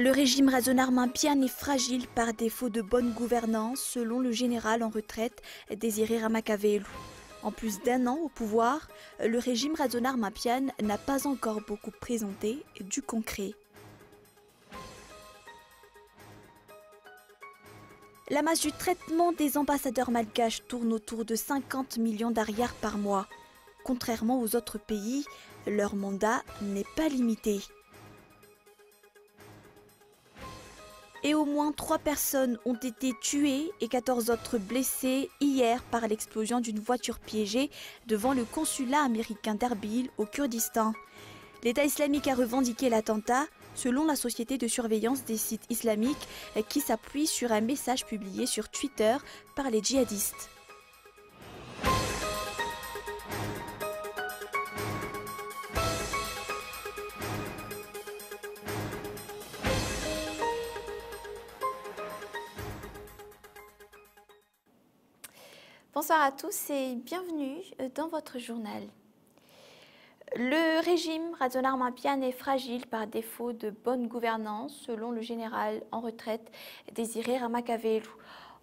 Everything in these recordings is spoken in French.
Le régime Razonarmapian est fragile par défaut de bonne gouvernance, selon le général en retraite Désiré Ramakavelu. En plus d'un an au pouvoir, le régime Razonarmapian n'a pas encore beaucoup présenté du concret. La masse du traitement des ambassadeurs malgaches tourne autour de 50 millions d'ariars par mois. Contrairement aux autres pays, leur mandat n'est pas limité. Et au moins 3 personnes ont été tuées et 14 autres blessées hier par l'explosion d'une voiture piégée devant le consulat américain d'Erbil au Kurdistan. L'État islamique a revendiqué l'attentat selon la société de surveillance des sites islamiques qui s'appuie sur un message publié sur Twitter par les djihadistes. Bonsoir à tous et bienvenue dans votre journal. Le régime Razonarmapian est fragile par défaut de bonne gouvernance, selon le général en retraite Désiré Ramakavelu.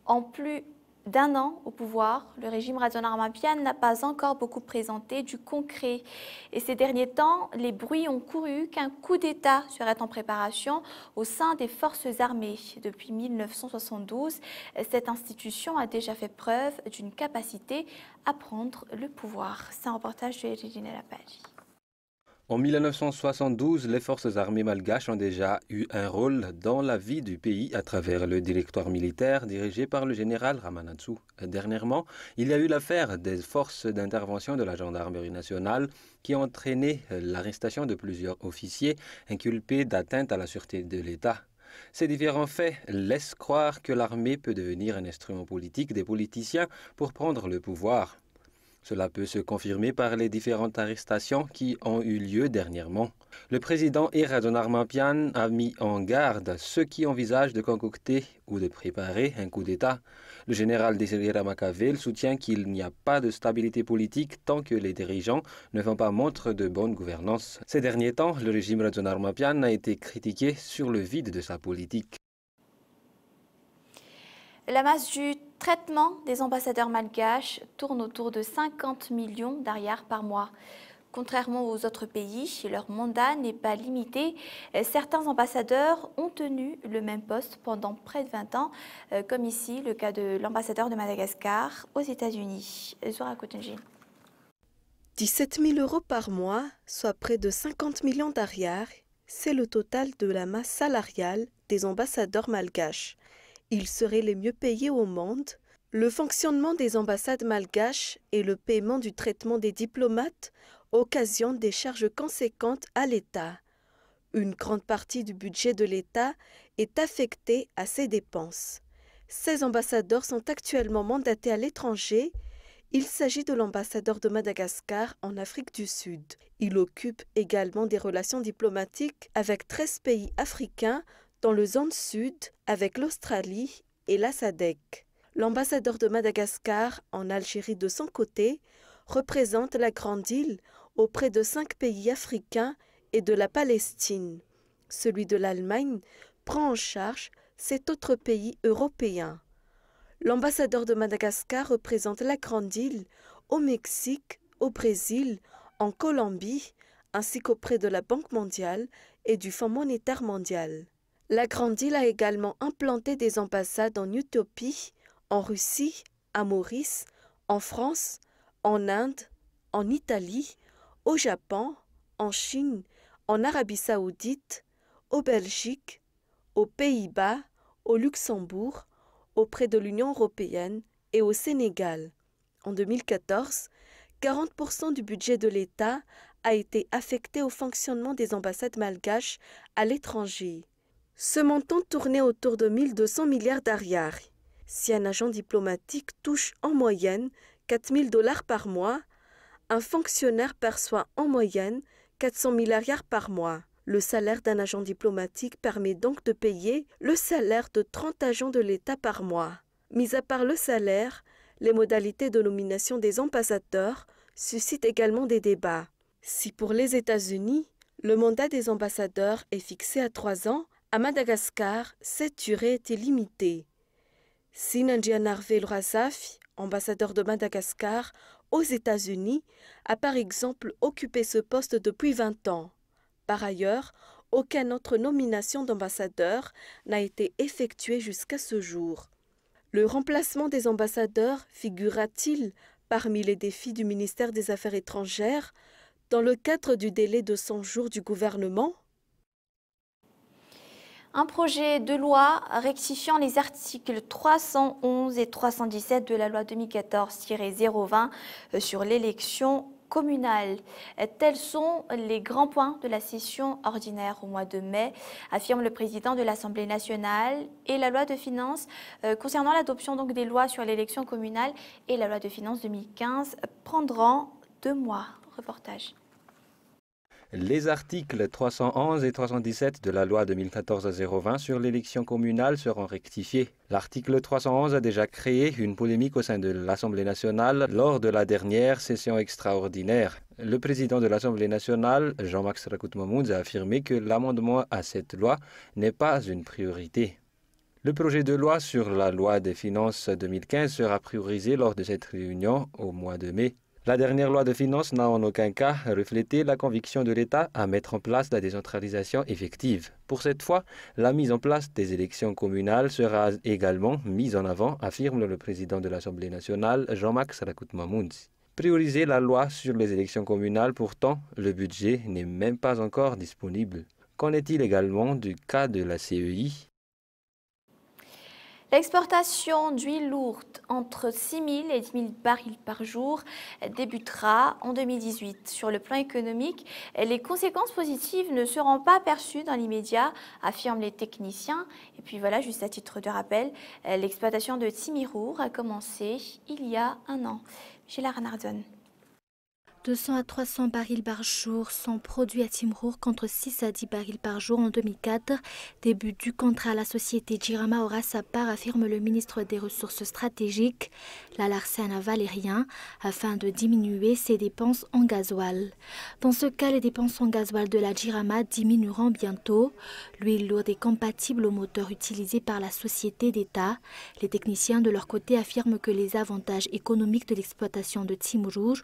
En plus d'un an au pouvoir, le régime Razonarmapian n'a pas encore beaucoup présenté du concret. Et ces derniers temps, les bruits ont couru qu'un coup d'État serait en préparation au sein des forces armées. Depuis 1972, cette institution a déjà fait preuve d'une capacité à prendre le pouvoir. C'est un reportage de Regina Lapage. En 1972, les forces armées malgaches ont déjà eu un rôle dans la vie du pays à travers le directoire militaire dirigé par le général Ramanatsu. Dernièrement, il y a eu l'affaire des forces d'intervention de la gendarmerie nationale qui a entraîné l'arrestation de plusieurs officiers inculpés d'atteinte à la sûreté de l'État. Ces différents faits laissent croire que l'armée peut devenir un instrument politique des politiciens pour prendre le pouvoir. Cela peut se confirmer par les différentes arrestations qui ont eu lieu dernièrement. Le président Razonarmapian a mis en garde ceux qui envisagent de concocter ou de préparer un coup d'État. Le général Désiré Ramakavelu soutient qu'il n'y a pas de stabilité politique tant que les dirigeants ne font pas montre de bonne gouvernance. Ces derniers temps, le régime Razonarmapian a été critiqué sur le vide de sa politique. La masse du traitement des ambassadeurs malgaches tourne autour de 50 millions d'ariars par mois. Contrairement aux autres pays, leur mandat n'est pas limité. Certains ambassadeurs ont tenu le même poste pendant près de 20 ans, comme ici le cas de l'ambassadeur de Madagascar aux États-Unis. Zora Kotenji. 17 000 € par mois, soit près de 50 millions d'ariars, c'est le total de la masse salariale des ambassadeurs malgaches. Ils seraient les mieux payés au monde. Le fonctionnement des ambassades malgaches et le paiement du traitement des diplomates occasionnent des charges conséquentes à l'État. Une grande partie du budget de l'État est affectée à ces dépenses. Ces ambassadeurs sont actuellement mandatés à l'étranger. Il s'agit de l'ambassadeur de Madagascar en Afrique du Sud. Il occupe également des relations diplomatiques avec 13 pays africains dans le zone sud avec l'Australie et la SADC. L'ambassadeur de Madagascar en Algérie de son côté représente la grande île auprès de 5 pays africains et de la Palestine. Celui de l'Allemagne prend en charge 7 autres pays européens. L'ambassadeur de Madagascar représente la grande île au Mexique, au Brésil, en Colombie, ainsi qu'auprès de la Banque mondiale et du Fonds monétaire mondial. La grande île a également implanté des ambassades en Éthiopie, en Russie, à Maurice, en France, en Inde, en Italie, au Japon, en Chine, en Arabie Saoudite, au Belgique, aux Pays-Bas, au Luxembourg, auprès de l'Union européenne et au Sénégal. En 2014, 40% du budget de l'État a été affecté au fonctionnement des ambassades malgaches à l'étranger. Ce montant tournait autour de 1200 milliards d'ariars. Si un agent diplomatique touche en moyenne 4 000 $ par mois, un fonctionnaire perçoit en moyenne 400 000 ariars par mois. Le salaire d'un agent diplomatique permet donc de payer le salaire de 30 agents de l'État par mois. Mis à part le salaire, les modalités de nomination des ambassadeurs suscitent également des débats. Si pour les États-Unis, le mandat des ambassadeurs est fixé à 3 ans, À Madagascar, cette durée était limitée. Sinandianarve Razafi, ambassadeur de Madagascar aux États-Unis, a par exemple occupé ce poste depuis 20 ans. Par ailleurs, aucune autre nomination d'ambassadeur n'a été effectuée jusqu'à ce jour. Le remplacement des ambassadeurs figurera-t-il parmi les défis du ministère des Affaires étrangères dans le cadre du délai de 100 jours du gouvernement? Un projet de loi rectifiant les articles 311 et 317 de la loi 2014-020 sur l'élection communale. Tels sont les grands points de la session ordinaire au mois de mai, affirme le président de l'Assemblée nationale, et la loi de finances concernant l'adoption donc des lois sur l'élection communale et la loi de finances 2015 prendront 2 mois. Reportage. Les articles 311 et 317 de la loi 2014-020 sur l'élection communale seront rectifiés. L'article 311 a déjà créé une polémique au sein de l'Assemblée nationale lors de la dernière session extraordinaire. Le président de l'Assemblée nationale, Jean-Max Rakut-Mamoudz, a affirmé que l'amendement à cette loi n'est pas une priorité. Le projet de loi sur la loi des finances 2015 sera priorisé lors de cette réunion au mois de mai. La dernière loi de finances n'a en aucun cas reflété la conviction de l'État à mettre en place la décentralisation effective. Pour cette fois, la mise en place des élections communales sera également mise en avant, affirme le président de l'Assemblée nationale, Jean-Max Rakut-Mamoudz. Prioriser la loi sur les élections communales, pourtant, le budget n'est même pas encore disponible. Qu'en est-il également du cas de la CEI ? L'exportation d'huile lourde entre 6 000 et 10 000 barils par jour débutera en 2018. Sur le plan économique, les conséquences positives ne seront pas perçues dans l'immédiat, affirment les techniciens. Et puis voilà, juste à titre de rappel, l'exploitation de Timirour a commencé il y a 1 an. Gila Ranardon. 200 à 300 barils par jour sont produits à Timirour contre 6 à 10 barils par jour en 2004. Début du contrat à la société Jirama aura sa part, affirme le ministre des Ressources stratégiques, Lalarsen Valérien, afin de diminuer ses dépenses en gasoil. Dans ce cas, les dépenses en gasoil de la Jirama diminueront bientôt. L'huile lourde est compatible au moteur utilisé par la société d'État. Les techniciens de leur côté affirment que les avantages économiques de l'exploitation de Timirour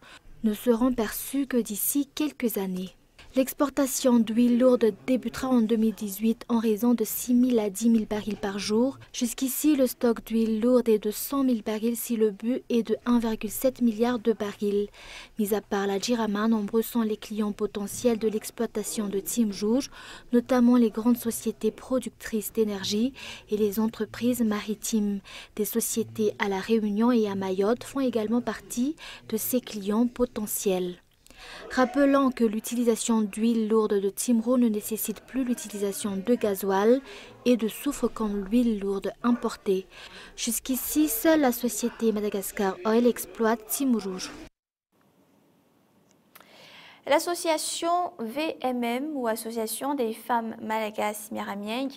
ne seront perçus que d'ici quelques années. L'exportation d'huile lourde débutera en 2018 en raison de 6 000 à 10 000 barils par jour. Jusqu'ici, le stock d'huile lourde est de 100 000 barils si le but est de 1,7 milliard de barils. Mis à part la Jirama, nombreux sont les clients potentiels de l'exploitation de Timirour, notamment les grandes sociétés productrices d'énergie et les entreprises maritimes. Des sociétés à La Réunion et à Mayotte font également partie de ces clients potentiels. Rappelant que l'utilisation d'huile lourde de Timirour ne nécessite plus l'utilisation de gasoil et de soufre comme l'huile lourde importée. Jusqu'ici, seule la société Madagascar Oil exploite Timirour. L'association VMM, ou Association des femmes malagasy Miramieng,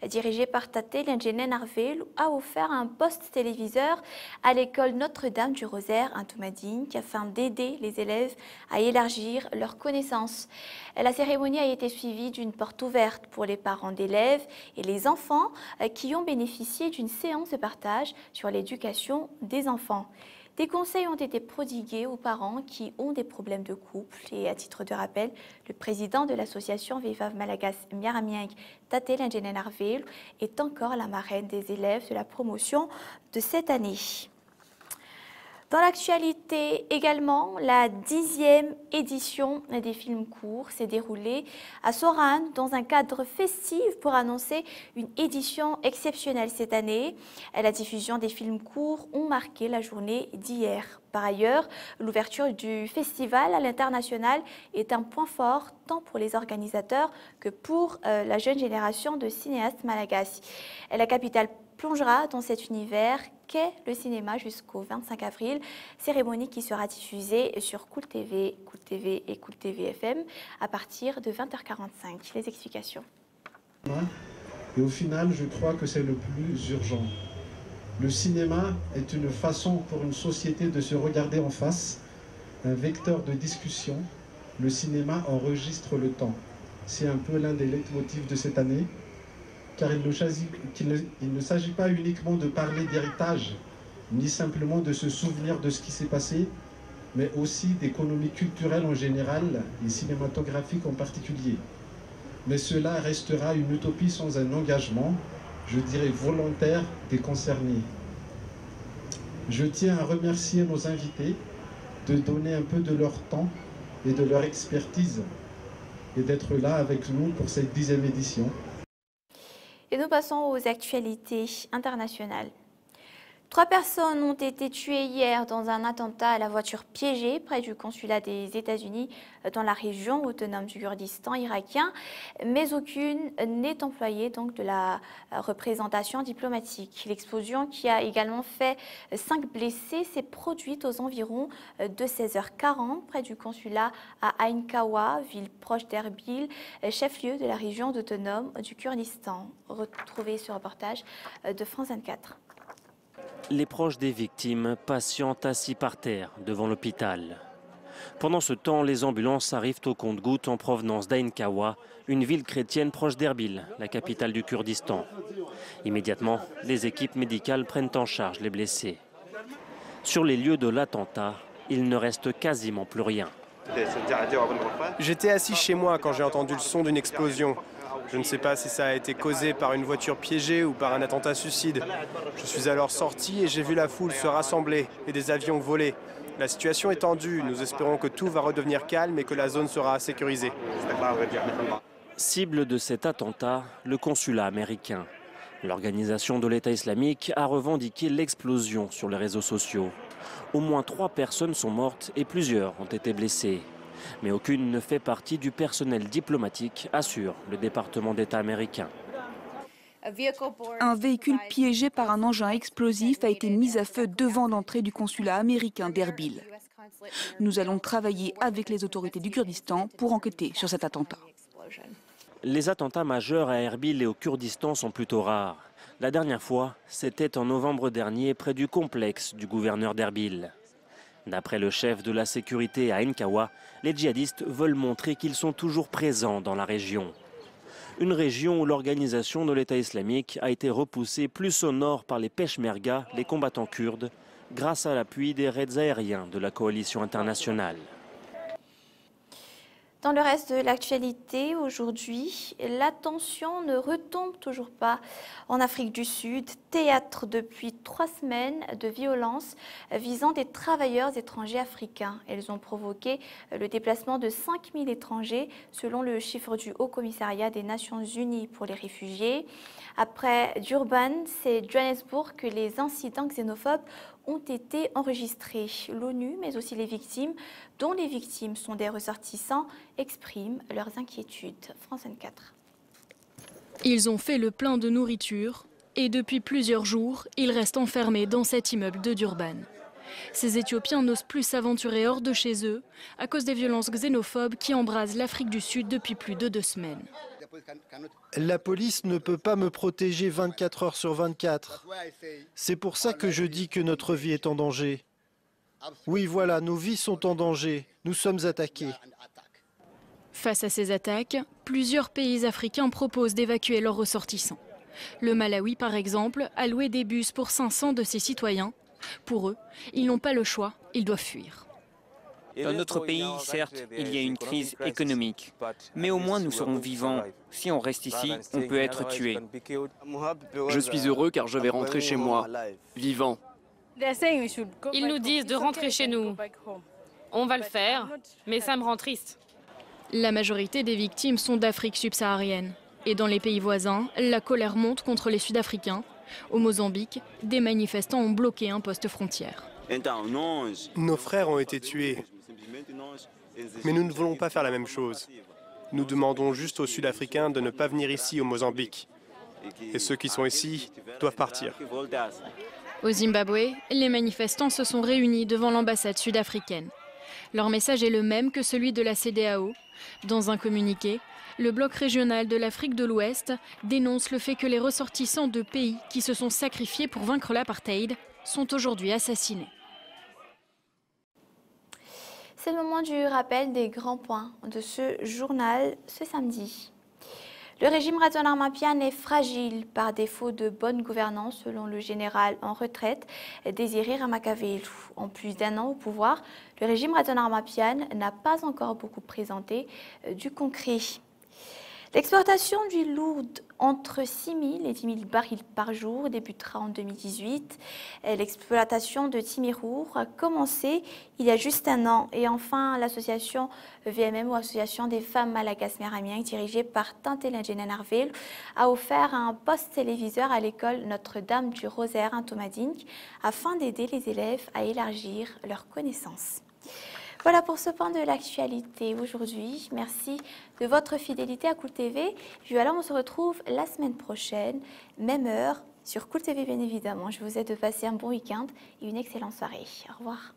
dirigée par Tate Lenjenen Arvel, a offert un poste téléviseur à l'école Notre-Dame du Rosaire à Toumadine afin d'aider les élèves à élargir leurs connaissances. La cérémonie a été suivie d'une porte ouverte pour les parents d'élèves et les enfants qui ont bénéficié d'une séance de partage sur l'éducation des enfants. Des conseils ont été prodigués aux parents qui ont des problèmes de couple et à titre de rappel, le président de l'association Vivav Malagasy Miramieng, Tate Lenjenen Arvel, est encore la marraine des élèves de la promotion de cette année. Dans l'actualité également, la 10e édition des films courts s'est déroulée à Soran dans un cadre festif pour annoncer une édition exceptionnelle cette année. La diffusion des films courts ont marqué la journée d'hier. Par ailleurs, l'ouverture du festival à l'international est un point fort tant pour les organisateurs que pour la jeune génération de cinéastes malagasy. La capitale plongera dans cet univers qu'est le cinéma jusqu'au 25 avril, cérémonie qui sera diffusée sur Cool TV et Cool TV FM à partir de 20h45. Les explications. Et au final, je crois que c'est le plus urgent. Le cinéma est une façon pour une société de se regarder en face, un vecteur de discussion. Le cinéma enregistre le temps. C'est un peu l'un des leitmotifs de cette année. car il ne s'agit pas uniquement de parler d'héritage, ni simplement de se souvenir de ce qui s'est passé, mais aussi d'économie culturelle en général et cinématographique en particulier. Mais cela restera une utopie sans un engagement, je dirais volontaire, des concernés. Je tiens à remercier nos invités de donner un peu de leur temps et de leur expertise et d'être là avec nous pour cette 10e édition. Et nous passons aux actualités internationales. 3 personnes ont été tuées hier dans un attentat à la voiture piégée près du consulat des États-Unis dans la région autonome du Kurdistan irakien, mais aucune n'est employée donc de la représentation diplomatique. L'explosion, qui a également fait 5 blessés, s'est produite aux environs de 16h40 près du consulat à Ain Kawa, ville proche d'Erbil, chef-lieu de la région autonome du Kurdistan. Retrouvez ce reportage de France 24. Les proches des victimes patientent assis par terre devant l'hôpital. Pendant ce temps, les ambulances arrivent au compte-gouttes en provenance d'Ain Kawa, une ville chrétienne proche d'Erbil, la capitale du Kurdistan. Immédiatement, les équipes médicales prennent en charge les blessés. Sur les lieux de l'attentat, il ne reste quasiment plus rien. J'étais assis chez moi quand j'ai entendu le son d'une explosion. Je ne sais pas si ça a été causé par une voiture piégée ou par un attentat suicide. Je suis alors sorti et j'ai vu la foule se rassembler et des avions voler. La situation est tendue. Nous espérons que tout va redevenir calme et que la zone sera sécurisée. Cible de cet attentat, le consulat américain. L'organisation de l'État islamique a revendiqué l'explosion sur les réseaux sociaux. Au moins 3 personnes sont mortes et plusieurs ont été blessées. Mais aucune ne fait partie du personnel diplomatique, assure le département d'État américain. Un véhicule piégé par un engin explosif a été mis à feu devant l'entrée du consulat américain d'Erbil. Nous allons travailler avec les autorités du Kurdistan pour enquêter sur cet attentat. Les attentats majeurs à Erbil et au Kurdistan sont plutôt rares. La dernière fois, c'était en novembre dernier près du complexe du gouverneur d'Erbil. D'après le chef de la sécurité à Ain Kawa, les djihadistes veulent montrer qu'ils sont toujours présents dans la région. Une région où l'organisation de l'État islamique a été repoussée plus au nord par les Peshmerga, les combattants kurdes, grâce à l'appui des raids aériens de la coalition internationale. Dans le reste de l'actualité, aujourd'hui, la tension ne retombe toujours pas en Afrique du Sud, théâtre depuis 3 semaines de violences visant des travailleurs étrangers africains. Elles ont provoqué le déplacement de 5000 étrangers, selon le chiffre du Haut Commissariat des Nations Unies pour les réfugiés. Après Durban, c'est Johannesburg que les incidents xénophobes ont été enregistrés. L'ONU, mais aussi les victimes, dont les victimes sont des ressortissants, expriment leurs inquiétudes. France 24. Ils ont fait le plein de nourriture et depuis plusieurs jours, ils restent enfermés dans cet immeuble de Durban. Ces Éthiopiens n'osent plus s'aventurer hors de chez eux à cause des violences xénophobes qui embrasent l'Afrique du Sud depuis plus de 2 semaines. La police ne peut pas me protéger 24 heures sur 24. C'est pour ça que je dis que notre vie est en danger. Oui, voilà, nos vies sont en danger. Nous sommes attaqués. Face à ces attaques, plusieurs pays africains proposent d'évacuer leurs ressortissants. Le Malawi, par exemple, a loué des bus pour 500 de ses citoyens. Pour eux, ils n'ont pas le choix, ils doivent fuir. Dans notre pays, certes, il y a une crise économique, mais au moins nous serons vivants. Si on reste ici, on peut être tué. Je suis heureux car je vais rentrer chez moi, vivant. Ils nous disent de rentrer chez nous. On va le faire, mais ça me rend triste. La majorité des victimes sont d'Afrique subsaharienne. Et dans les pays voisins, la colère monte contre les Sud-Africains. Au Mozambique, des manifestants ont bloqué un poste frontière. Nos frères ont été tués. Mais nous ne voulons pas faire la même chose. Nous demandons juste aux Sud-Africains de ne pas venir ici au Mozambique. Et ceux qui sont ici doivent partir. Au Zimbabwe, les manifestants se sont réunis devant l'ambassade sud-africaine. Leur message est le même que celui de la CEDEAO. Dans un communiqué, le bloc régional de l'Afrique de l'Ouest dénonce le fait que les ressortissants de pays qui se sont sacrifiés pour vaincre l'apartheid sont aujourd'hui assassinés. C'est le moment du rappel des grands points de ce journal ce samedi. Le régime Razon-Armapian est fragile par défaut de bonne gouvernance, selon le général en retraite Désiré Ramakavelu. En plus d'1 an au pouvoir, le régime Razon-Armapian n'a pas encore beaucoup présenté du concret. L'exportation d'huile lourde entre 6 000 et 10 000 barils par jour débutera en 2018. L'exploitation de Timirour a commencé il y a juste 1 an. Et enfin, l'association VMM, ou Association des femmes malagasy méramiennes, dirigée par Tante Hélène Narvel, a offert un poste téléviseur à l'école Notre-Dame du Rosaire à Tomadink afin d'aider les élèves à élargir leurs connaissances. Voilà pour ce point de l'actualité aujourd'hui. Merci de votre fidélité à Cool TV. Puis voilà, on se retrouve la semaine prochaine, même heure, sur Cool TV bien évidemment. Je vous souhaite de passer un bon week-end et une excellente soirée. Au revoir.